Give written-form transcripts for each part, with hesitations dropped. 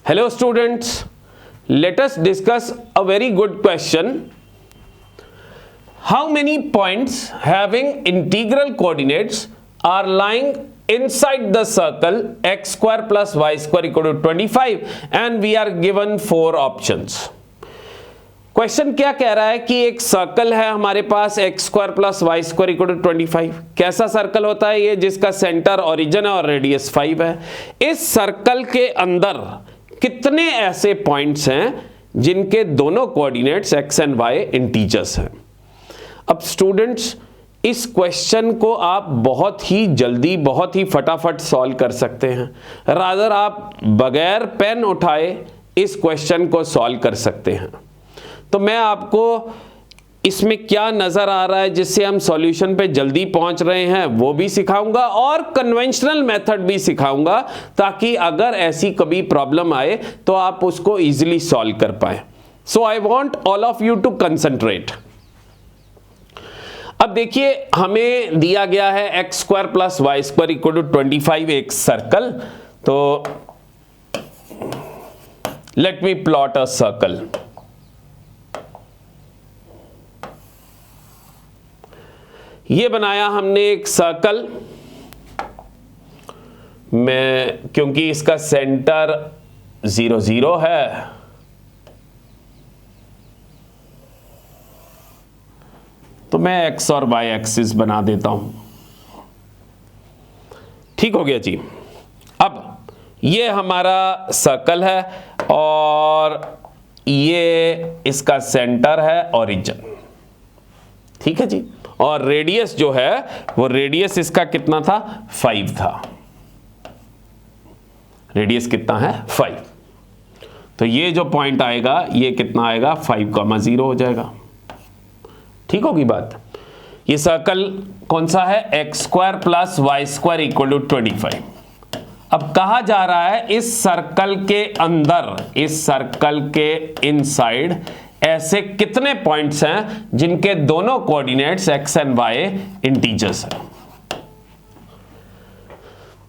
Hello students, let us discuss a very good question. How many points having integral coordinates are lying inside the circle x square plus y square equal to 25 and we are given 4 options. Question क्या कह रहा है कि एक circle है हमारे पास x square plus Y square equal to 25। कैसा सर्कल होता है ये? जिसका सेंटर ओरिजिन है और रेडियस 5 है। इस सर्कल के अंदर कितने ऐसे पॉइंट्स हैं जिनके दोनों coordinates x and y integers हैं? अब स्टूडेंट्स, इस क्वेश्चन को आप बहुत ही जल्दी, बहुत ही फटाफट सॉल्व कर सकते हैं। रादर आप बगैर पेन उठाए इस क्वेश्चन को सॉल्व कर सकते हैं। तो मैं आपको इसमें क्या नज़र आ रहा है जिससे हम सॉल्यूशन पे जल्दी पहुंच रहे हैं वो भी सिखाऊंगा और कन्वेंशनल मेथड भी सिखाऊंगा, ताकि अगर ऐसी कभी प्रॉब्लम आए तो आप उसको इजीली सॉल्व कर पाए। So I want all of you to concentrate. अब देखिए, हमें दिया गया है x square plus Y square equal to 25 एक सर्कल। तो let me plot a circle. ये बनाया हमने एक सर्कल में, क्योंकि इसका सेंटर 0 0 है तो मैं एक्स और वाई एक्सिस बना देता हूं। ठीक हो गया जी। अब ये हमारा सर्कल है और ये इसका सेंटर है ओरिजिन। ठीक है जी। और रेडियस जो है वो रेडियस इसका कितना था? 5 था। रेडियस कितना है? 5। तो ये जो पॉइंट आएगा ये कितना आएगा? 5,0 हो जाएगा। ठीक होगी बात। ये सर्कल कौन सा है? X square plus Y square equal to 25। अब कहा जा रहा है इस सर्कल के अंदर, इस सर्कल के इनसाइड ऐसे कितने पॉइंट्स हैं जिनके दोनों coordinates x and y integers हैं।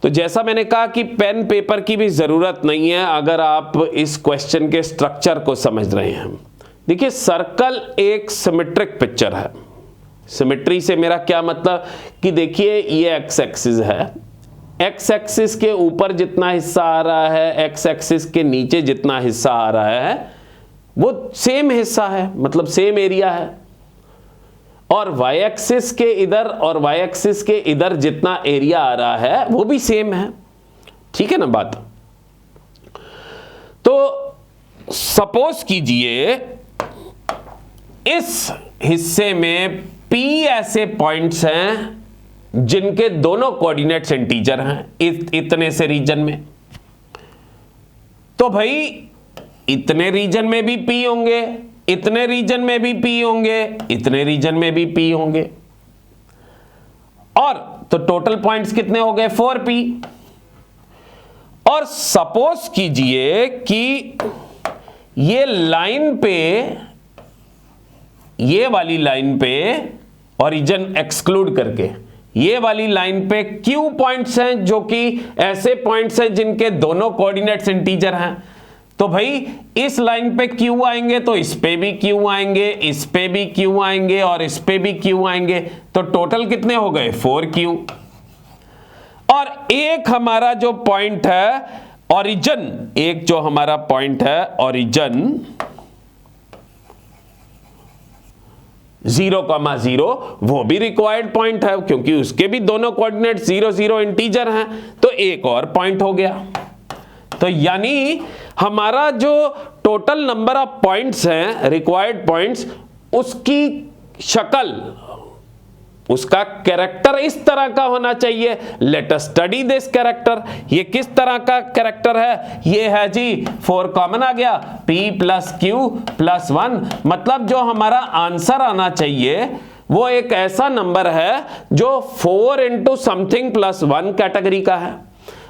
तो जैसा मैंने कहा कि पेन पेपर की भी जरूरत नहीं है अगर आप इस क्वेश्चन के स्ट्रक्चर को समझ रहे हैं। देखिए, सर्कल एक सिमेट्रिक पिक्चर है। सिमेट्री से मेरा क्या मतलब कि देखिए, ये एक्स एक्सिस है। एक्स एक्सिस के ऊपर जितना हिस्सा आ रहा है, एक्स एक्सिस के नीचे जितना हिस्सा आ रहा है वो सेम हिस्सा है, मतलब सेम एरिया है। और वाई एक्सिस के इधर और वाई एक्सिस के इधर जितना एरिया आ रहा है वो भी सेम है। ठीक है ना बात? तो सपोज कीजिए इस हिस्से में P ऐसे पॉइंट्स हैं जिनके दोनों कोऑर्डिनेट्स इंटीजर हैं इतने से रीजन में। तो भाई इतने रीजन में भी P होंगे, इतने रीजन में भी P होंगे, इतने रीजन में भी P होंगे। और तो टोटल पॉइंट्स कितने हो गए? 4P। और सपोज कीजिए कि ये लाइन पे, ये वाली लाइन पे ओरिजिन एक्सक्लूड करके ये वाली लाइन पे Q पॉइंट्स हैं जो कि ऐसे पॉइंट्स हैं जिनके दोनों कोऑर्डिनेट्स इंटीजर हैं। तो भाई इस लाइन पे Q आएंगे तो इस पे भी Q आएंगे, इस पे भी Q आएंगे और इस पे भी Q आएंगे। तो टोटल कितने हो गए? 4Q। और एक हमारा जो पॉइंट है ओरिजिन, एक जो हमारा पॉइंट है ओरिजिन 0,0, वो भी रिक्वायर्ड पॉइंट है क्योंकि उसके भी दोनों कोऑर्डिनेट 0 0 इंटीजर हैं। तो एक और पॉइंट हो गया। तो यानी हमारा जो टोटल नंबर ऑफ पॉइंट्स हैं, रिक्वायर्ड पॉइंट्स, उसकी शक्ल, उसका कैरेक्टर इस तरह का होना चाहिए। Let us study this character. ये किस तरह का कैरेक्टर है? ये है जी 4 कॉमन आ गया, P प्लस Q प्लस 1। मतलब जो हमारा आंसर आना चाहिए वो एक ऐसा नंबर है जो 4 इंटू समथिंग प्लस 1 कैटेगरी का है।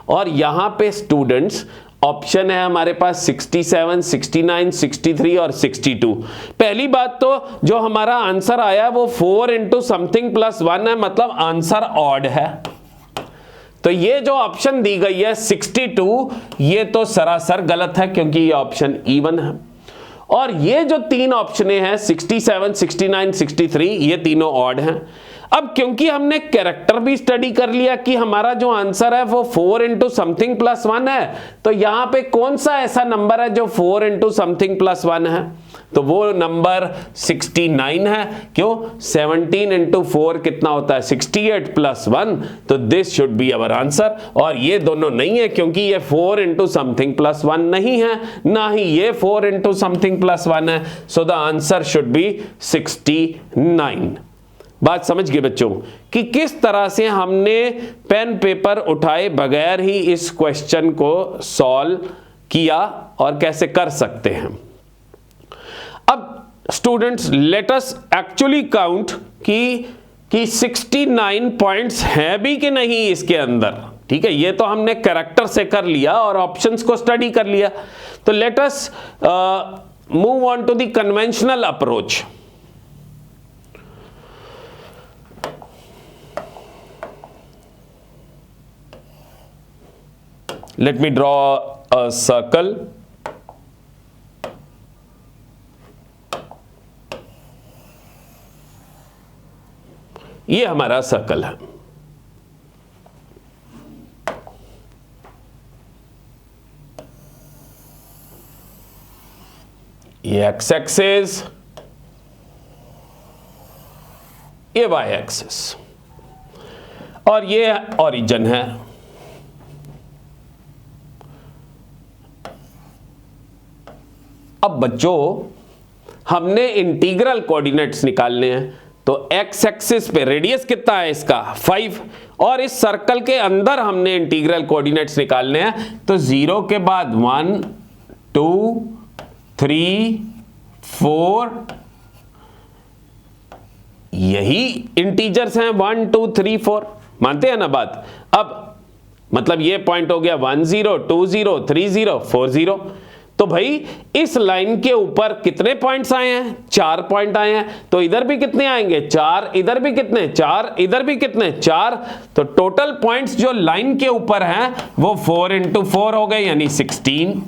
और यहां पे स्टूडेंट्स ऑप्शन है हमारे पास 67, 69, 63 और 62। पहली बात तो जो हमारा आंसर आया वो 4 इंटू समथिंग प्लस 1 है, मतलब आंसर ऑड है। तो ये जो ऑप्शन दी गई है 62, ये तो सरासर गलत है क्योंकि ये ऑप्शन इवन है। और ये जो तीन ऑप्शन हैं 67, 69, 63, ये तीनों ऑड हैं। अब क्योंकि हमने कैरेक्टर भी स्टडी कर लिया कि हमारा जो आंसर है वो 4 इंटू समथिंग प्लस 1 है, तो यहां पे कौन सा ऐसा नंबर है जो 4 इंटू समथिंग प्लस 1 है, तो वो नंबर 69 है। क्यों? 17 इंटू 4 कितना होता है? 68 प्लस 1, तो this should be our answer. और ये दोनों नहीं है क्योंकि ये 4 इंटू समथिंग प्लस 1 नहीं है, ना ही ये 4 इंटू समथिंग प्लस 1 है। So the answer should be 69। बात समझ गए बच्चों कि किस तरह से हमने पेन पेपर उठाए बगैर ही इस क्वेश्चन को सॉल्व किया और कैसे कर सकते हैं। अब students let us actually count कि 69 पॉइंट्स हैं भी कि नहीं इसके अंदर। ठीक है, ये तो हमने कैरेक्टर से कर लिया और ऑप्शंस को स्टडी कर लिया। तो let us move on to the conventional approach. Let me draw a circle. ये हमारा सर्कल है। ये एक्स एक्सिस, ये वाई एक्सिस, और ये ओरिजिन है। अब बच्चों हमने इंटीग्रल कोऑर्डिनेट्स निकालने हैं, तो एक्स एक्सिस पे रेडियस कितना है इसका 5, और इस सर्कल के अंदर हमने इंटीग्रल कोऑर्डिनेट्स निकालने हैं। तो 0 के बाद 1 2 3 4, यही इंटीजर्स हैं 1 2 3 4, मानते हैं ना बात। अब मतलब ये पॉइंट हो गया 1 0 2 0 3 0 4 0। तो भाई इस लाइन के ऊपर कितने पॉइंट्स आए हैं? 4 पॉइंट आए हैं। तो इधर भी कितने आएंगे? 4, इधर भी कितने? 4, इधर भी कितने? 4। तो टोटल पॉइंट्स जो लाइन के ऊपर हैं वो 4 इंटू 4 हो गए, यानी 16।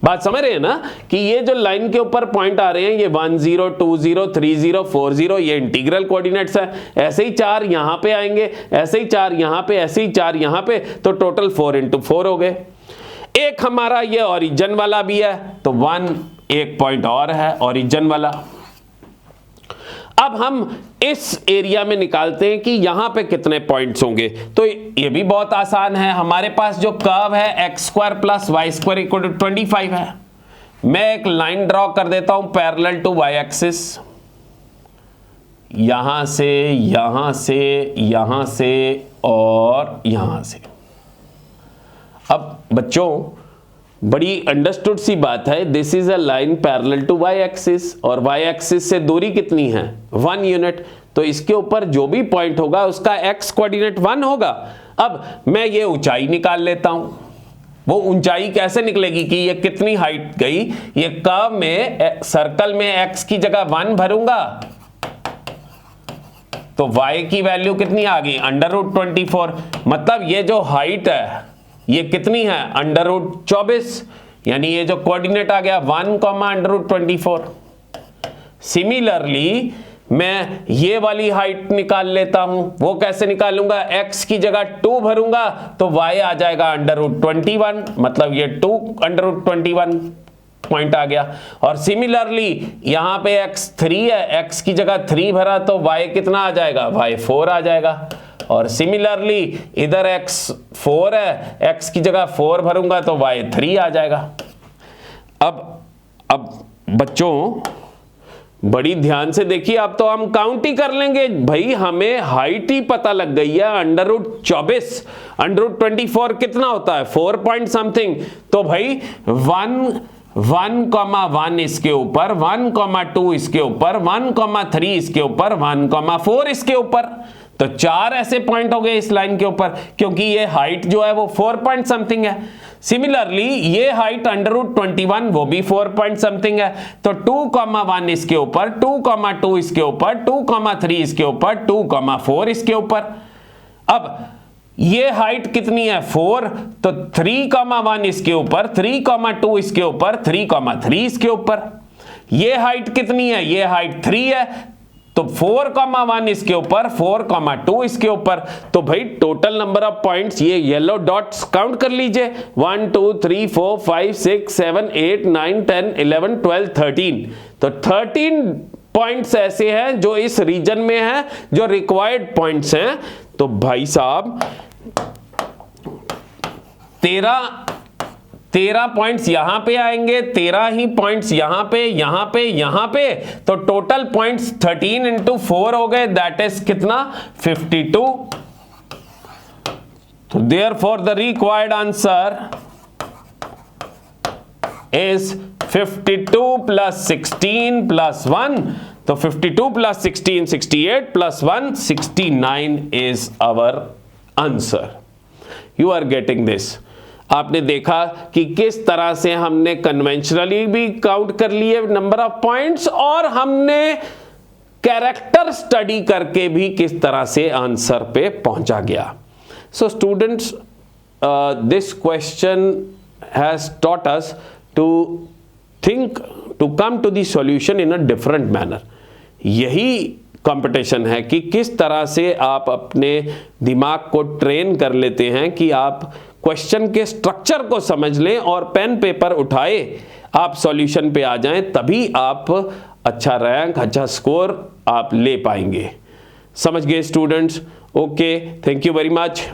बात समझ रहे हैं ना कि ये जो लाइन के ऊपर पॉइंट आ रहे हैं ये 1 0 2 0 3 0 4 0, ये इंटीग्रल कोऑर्डिनेट्स है। ऐसे ही 4 यहां पे आएंगे, ऐसे ही 4 यहां पे, ऐसे ही 4 यहां पे, तो टोटल 4 इंटू 4 हो गए। एक हमारा ये ओरिजिन वाला भी है, तो 1 एक पॉइंट और है ओरिजिन वाला। अब हम इस एरिया में निकालते हैं कि यहां पे कितने पॉइंट्स होंगे। तो ये भी बहुत आसान है, हमारे पास जो कर्व है x square plus Y square equal to 25 है। मैं एक लाइन ड्रॉ कर देता हूं पैरेलल टू वाई एक्सिस, यहां से यहां से यहां से और यहां से। अब बच्चों बड़ी अंडरस्टूड सी बात है, this is a line parallel to y axis, और वाई एक्सिस से दूरी कितनी है? 1 यूनिट। तो इसके ऊपर जो भी पॉइंट होगा उसका एक्स कोऑर्डिनेट 1 होगा। अब मैं ये ऊंचाई निकाल लेता हूं। वो ऊंचाई कैसे निकलेगी कि ये कितनी हाइट गई? ये कर्व में सर्कल में एक्स की जगह 1 भरूंगा तो वाई की वैल्यू कितनी आ गई? √24। मतलब ये जो हाइट है ये कितनी है? √24, यानी ये जो कोऑर्डिनेट आ गया 1, √24। सिमिलरली मैं ये वाली हाइट निकाल लेता हूं। वो कैसे निकालूंगा? x की जगह 2 भरूंगा तो y आ जाएगा √21, मतलब ये 2 √21 पॉइंट आ गया। और सिमिलरली यहां पे x 3 है, x की जगह 3 भरा तो y कितना आ जाएगा? y 4 आ जाएगा। और सिमिलरली इधर x 4 है, x की जगह 4 भरूंगा तो y 3 आ जाएगा। अब बच्चों बड़ी ध्यान से देखिए, अब तो हम काउंट ही कर लेंगे भाई, हमें हाइट ही पता लग गई है √24, √24 कितना होता है? 4 पॉइंट समथिंग। तो भाई 1,1,1 इसके ऊपर, 1,2 इसके ऊपर, 1,3 इसके ऊपर, 1,4 इसके ऊपर। तो 4 ऐसे पॉइंट हो गए इस लाइन के ऊपर, क्योंकि ये हाइट जो है वो 4 पॉइंट समथिंग है। सिमिलरली ये हाइट √21 वो भी 4 पॉइंट समथिंग है। तो 2,1 इसके ऊपर, 2,2 इसके ऊपर, 2,3 इसके ऊपर, 2,4 इसके ऊपर। अब ये हाइट कितनी है 4, तो 3,1 इसके ऊपर, 3,2 इसके ऊपर, 3,3 इसके ऊपर। ये हाइट कितनी है, ये हाइट 3 है, तो 4,1 इसके ऊपर, 4,2 इसके ऊपर। तो भाई टोटल नंबर ऑफ पॉइंट्स, ये येलो डॉट्स काउंट कर लीजिए, 1 2 3 4 5 6 7 8 9 10 11 12 13। तो 13 पॉइंट्स ऐसे हैं जो इस रीजन में हैं, जो रिक्वायर्ड पॉइंट्स हैं। तो भाई साहब 13 पॉइंट्स यहां पे आएंगे, 13 ही पॉइंट्स यहां पे, यहां पे, यहां पे। तो टोटल पॉइंट्स 13 इंटू 4 हो गए, दैट इज कितना 52। तो therefore the required answer is 52 plus 16 plus 1। तो 52 plus 16 68 plus 1 69 is our answer. You are getting this. आपने देखा कि किस तरह से हमने कन्वेंशनली भी काउंट कर लिए नंबर ऑफ पॉइंट्स, और हमने कैरेक्टर स्टडी करके भी किस तरह से आंसर पे पहुंचा गया। So students, this question has taught us to think, to come to the solution in a different manner. यही कंपटीशन है कि किस तरह से आप अपने दिमाग को ट्रेन कर लेते हैं कि आप क्वेश्चन के स्ट्रक्चर को समझ लें और पेन पेपर उठाए आप सॉल्यूशन पे आ जाएं, तभी आप अच्छा रैंक, अच्छा स्कोर आप ले पाएंगे। समझ गए students? Okay, thank you very much.